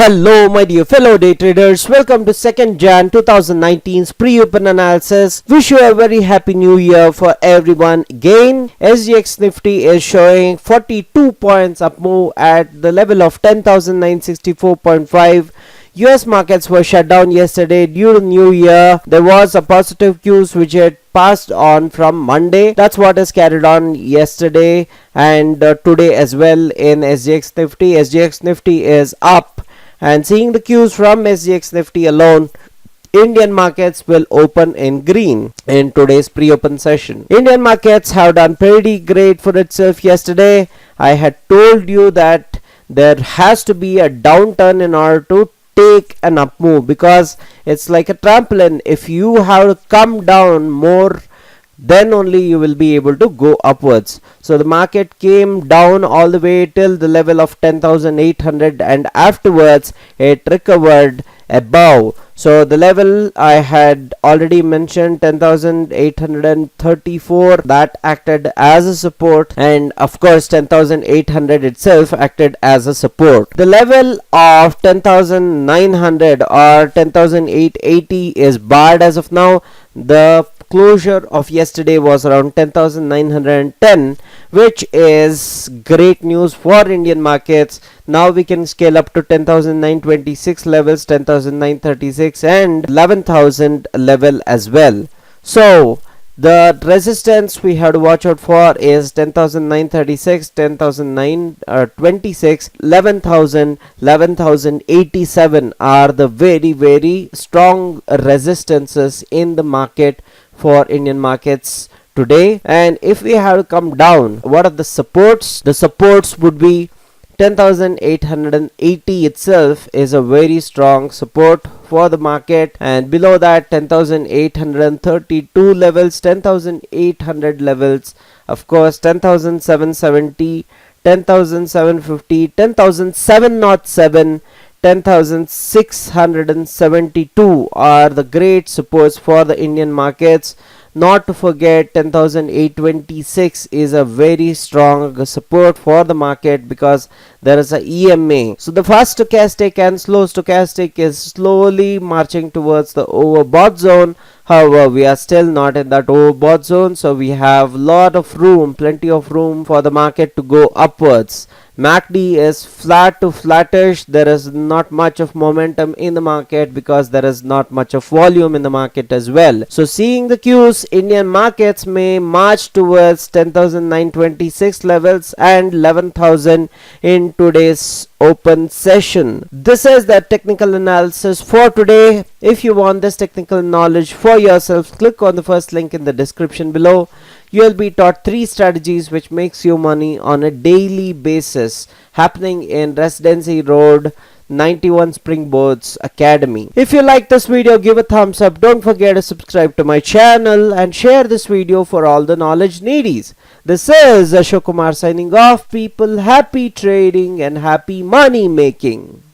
Hello my dear fellow day traders, welcome to 2nd Jan 2019's pre-open analysis. Wish you a very happy new year for everyone. Again, SGX Nifty is showing 42 points up move at the level of 10,964.5. US markets were shut down yesterday due to New Year. There was a positive cues which had passed on from Monday. That's what is carried on yesterday and today as well in SGX Nifty. SGX Nifty is up. And seeing the cues from SGX Nifty alone, Indian markets will open in green in today's pre-open session. Indian markets have done pretty great for itself yesterday. I had told you that there has to be a downturn in order to take an up move, because it's like a trampoline. If you have to come down more, then only you will be able to go upwards. So the market came down all the way till the level of 10,800 and afterwards it recovered above. So the level I had already mentioned, 10,834, that acted as a support, and of course 10,800 itself acted as a support. The level of 10,900 or 10,880 is barred as of now. The closure of yesterday was around 10,910, which is great news for Indian markets. Now we can scale up to 10,926 levels, 10,936 and 11,000 level as well. So the resistance we have to watch out for is 10,936, 10,926, 11,000, 11,087 are the very strong resistances in the market for Indian markets today. And if we have to come down, what are the supports? The supports would be 10,880 itself is a very strong support for the market, and below that 10,832 levels, 10,800 levels, of course 10,770, 10,750, 10,707, 10,672 are the great supports for the Indian markets. Not to forget, 10,826 is a very strong support for the market because there is a EMA. So the fast stochastic and slow stochastic is slowly marching towards the overbought zone. However, we are still not in that overbought zone, so we have lot of room, plenty of room for the market to go upwards. MACD is flat to flattish. There is not much of momentum in the market because there is not much of volume in the market as well. So seeing the cues, Indian markets may march towards 10,926 levels and 11,000 in today's open session. This is the technical analysis for today. If you want this technical knowledge for yourself, click on the first link in the description below. You will be taught 3 strategies which makes you money on a daily basis, happening in Residency Road 91 Springboards Academy. If you like this video, give a thumbs up. Don't forget to subscribe to my channel and share this video for all the knowledge needies. This is Ashok Kumar signing off. People, happy trading and happy money making.